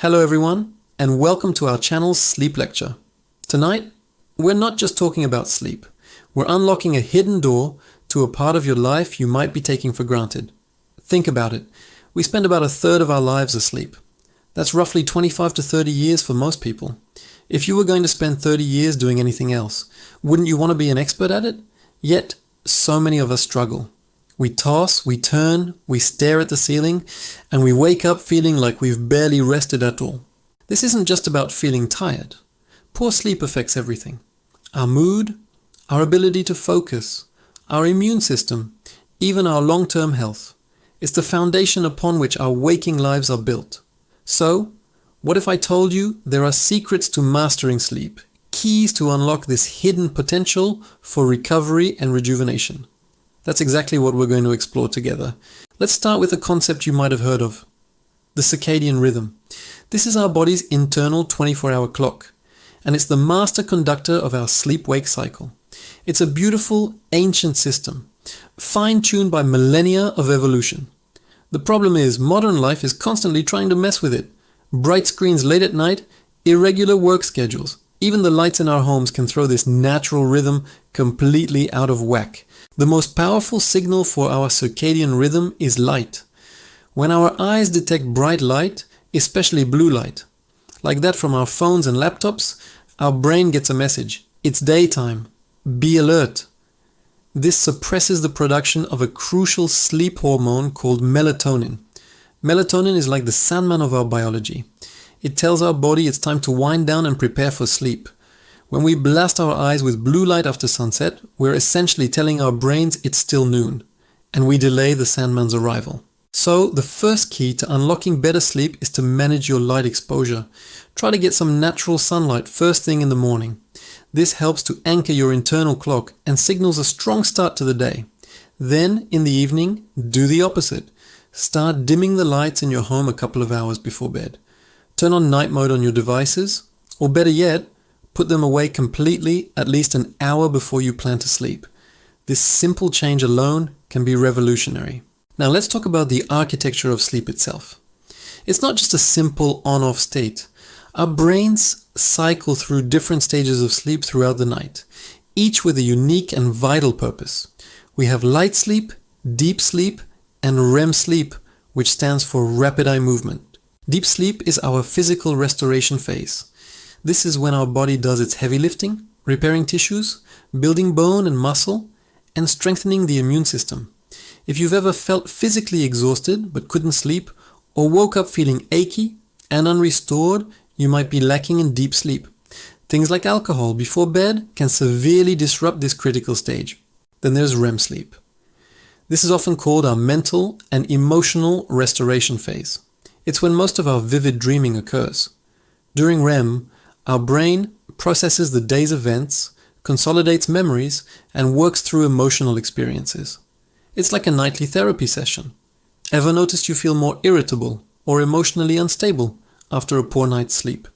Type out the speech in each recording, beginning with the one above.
Hello everyone, and welcome to our channel's sleep lecture. Tonight, we're not just talking about sleep. We're unlocking a hidden door to a part of your life you might be taking for granted. Think about it. We spend about a third of our lives asleep. That's roughly 25 to 30 years for most people. If you were going to spend 30 years doing anything else, wouldn't you want to be an expert at it? Yet, so many of us struggle. We toss, we turn, we stare at the ceiling, and we wake up feeling like we've barely rested at all. This isn't just about feeling tired. Poor sleep affects everything. Our mood, our ability to focus, our immune system, even our long-term health. It's the foundation upon which our waking lives are built. So, what if I told you there are secrets to mastering sleep, keys to unlock this hidden potential for recovery and rejuvenation? That's exactly what we're going to explore together. Let's start with a concept you might have heard of. The circadian rhythm. This is our body's internal 24-hour clock, and it's the master conductor of our sleep-wake cycle. It's a beautiful, ancient system, fine-tuned by millennia of evolution. The problem is, modern life is constantly trying to mess with it. Bright screens late at night, irregular work schedules. Even the lights in our homes can throw this natural rhythm completely out of whack. The most powerful signal for our circadian rhythm is light. When our eyes detect bright light, especially blue light, like that from our phones and laptops, our brain gets a message. It's daytime. Be alert. This suppresses the production of a crucial sleep hormone called melatonin. Melatonin is like the Sandman of our biology. It tells our body it's time to wind down and prepare for sleep. When we blast our eyes with blue light after sunset, we're essentially telling our brains it's still noon, and we delay the Sandman's arrival. So, the first key to unlocking better sleep is to manage your light exposure. Try to get some natural sunlight first thing in the morning. This helps to anchor your internal clock and signals a strong start to the day. Then, in the evening, do the opposite. Start dimming the lights in your home a couple of hours before bed. Turn on night mode on your devices, or better yet, put them away completely at least an hour before you plan to sleep. This simple change alone can be revolutionary. Now let's talk about the architecture of sleep itself. It's not just a simple on-off state. Our brains cycle through different stages of sleep throughout the night, each with a unique and vital purpose. We have light sleep, deep sleep, and REM sleep, which stands for rapid eye movement. Deep sleep is our physical restoration phase. This is when our body does its heavy lifting, repairing tissues, building bone and muscle, and strengthening the immune system. If you've ever felt physically exhausted but couldn't sleep, or woke up feeling achy and unrestored, you might be lacking in deep sleep. Things like alcohol before bed can severely disrupt this critical stage. Then there's REM sleep. This is often called our mental and emotional restoration phase. It's when most of our vivid dreaming occurs. During REM, our brain processes the day's events, consolidates memories, and works through emotional experiences. It's like a nightly therapy session. Ever noticed you feel more irritable or emotionally unstable after a poor night's sleep?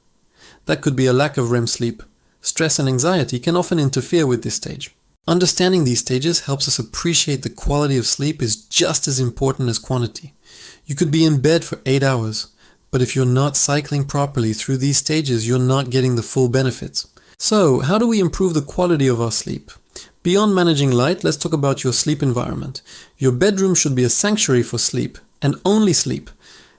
That could be a lack of REM sleep. Stress and anxiety can often interfere with this stage. Understanding these stages helps us appreciate the quality of sleep is just as important as quantity. You could be in bed for 8 hours, but if you're not cycling properly through these stages, you're not getting the full benefits. So, how do we improve the quality of our sleep? Beyond managing light, let's talk about your sleep environment. Your bedroom should be a sanctuary for sleep, and only sleep.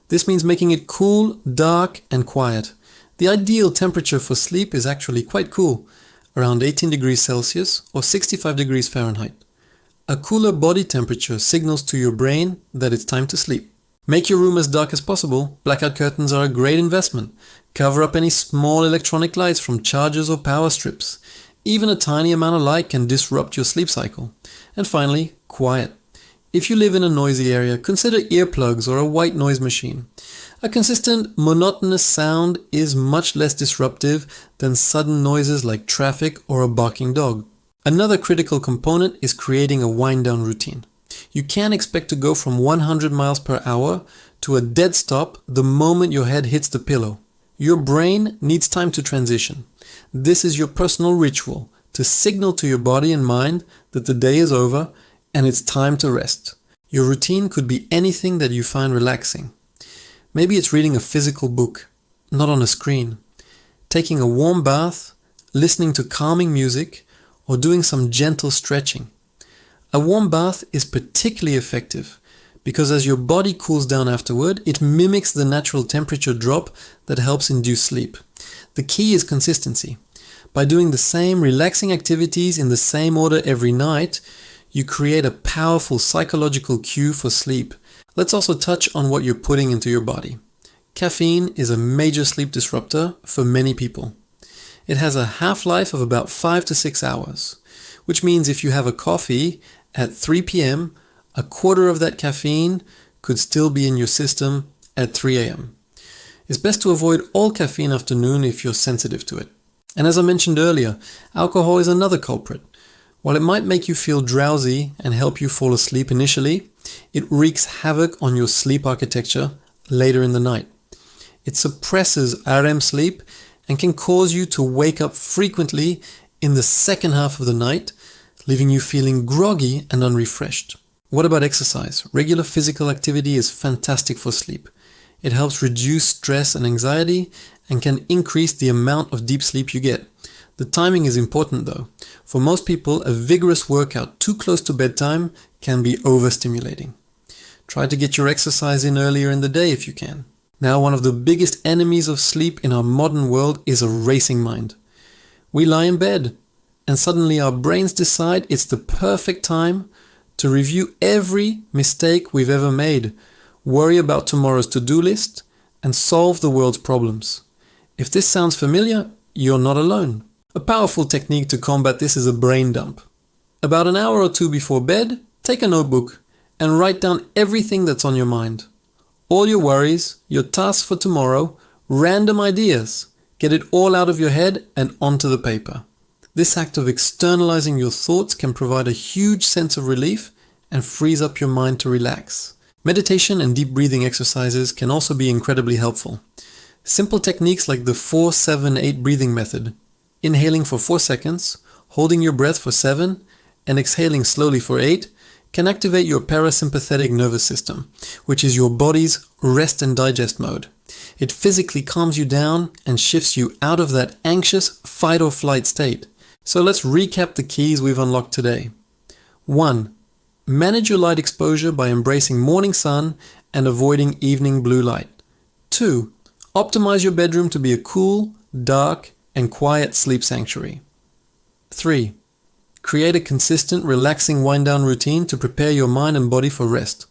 This means making it cool, dark, and quiet. The ideal temperature for sleep is actually quite cool, around 18 degrees Celsius or 65 degrees Fahrenheit. A cooler body temperature signals to your brain that it's time to sleep. Make your room as dark as possible. Blackout curtains are a great investment. Cover up any small electronic lights from chargers or power strips. Even a tiny amount of light can disrupt your sleep cycle. And finally, quiet. If you live in a noisy area, consider earplugs or a white noise machine. A consistent, monotonous sound is much less disruptive than sudden noises like traffic or a barking dog. Another critical component is creating a wind-down routine. You can't expect to go from 100 miles per hour to a dead stop the moment your head hits the pillow. Your brain needs time to transition. This is your personal ritual to signal to your body and mind that the day is over and it's time to rest. Your routine could be anything that you find relaxing. Maybe it's reading a physical book, not on a screen. Taking a warm bath, listening to calming music, or doing some gentle stretching. A warm bath is particularly effective because as your body cools down afterward, it mimics the natural temperature drop that helps induce sleep. The key is consistency. By doing the same relaxing activities in the same order every night, you create a powerful psychological cue for sleep. Let's also touch on what you're putting into your body. Caffeine is a major sleep disruptor for many people. It has a half-life of about 5 to 6 hours, which means if you have a coffee at 3 p.m., a quarter of that caffeine could still be in your system at 3 a.m. It's best to avoid all caffeine after noon if you're sensitive to it. And as I mentioned earlier, alcohol is another culprit. While it might make you feel drowsy and help you fall asleep initially, it wreaks havoc on your sleep architecture later in the night. It suppresses REM sleep and can cause you to wake up frequently in the second half of the night, leaving you feeling groggy and unrefreshed. What about exercise? Regular physical activity is fantastic for sleep. It helps reduce stress and anxiety and can increase the amount of deep sleep you get. The timing is important though. For most people, a vigorous workout too close to bedtime can be overstimulating. Try to get your exercise in earlier in the day if you can. Now, one of the biggest enemies of sleep in our modern world is a racing mind. We lie in bed and suddenly our brains decide it's the perfect time to review every mistake we've ever made, worry about tomorrow's to-do list, and solve the world's problems. If this sounds familiar, you're not alone. A powerful technique to combat this is a brain dump. About an hour or two before bed, take a notebook and write down everything that's on your mind. All your worries, your tasks for tomorrow, random ideas. Get it all out of your head and onto the paper. This act of externalizing your thoughts can provide a huge sense of relief and frees up your mind to relax. Meditation and deep breathing exercises can also be incredibly helpful. Simple techniques like the 4-7-8 breathing method, inhaling for 4 seconds, holding your breath for 7, and exhaling slowly for 8, can activate your parasympathetic nervous system, which is your body's rest and digest mode. It physically calms you down and shifts you out of that anxious fight or flight state. So let's recap the keys we've unlocked today. 1. Manage your light exposure by embracing morning sun and avoiding evening blue light. 2. Optimize your bedroom to be a cool, dark, and quiet sleep sanctuary. 3. Create a consistent, relaxing wind-down routine to prepare your mind and body for rest.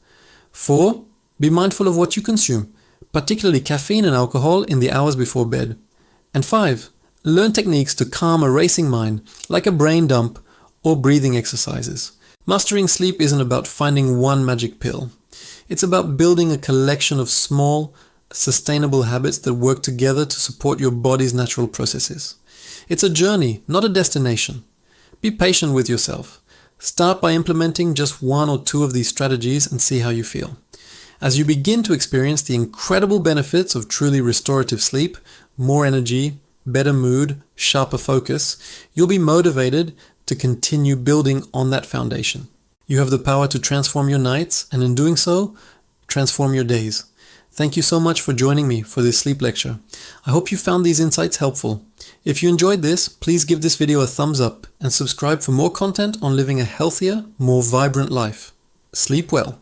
4. Be mindful of what you consume, particularly caffeine and alcohol in the hours before bed. And 5. Learn techniques to calm a racing mind, like a brain dump or breathing exercises. Mastering sleep isn't about finding one magic pill. It's about building a collection of small, sustainable habits that work together to support your body's natural processes. It's a journey, not a destination. Be patient with yourself. Start by implementing just 1 or 2 of these strategies and see how you feel. As you begin to experience the incredible benefits of truly restorative sleep, more energy, better mood, sharper focus, you'll be motivated to continue building on that foundation. You have the power to transform your nights, and in doing so, transform your days. Thank you so much for joining me for this sleep lecture. I hope you found these insights helpful. If you enjoyed this, please give this video a thumbs up and subscribe for more content on living a healthier, more vibrant life. Sleep well.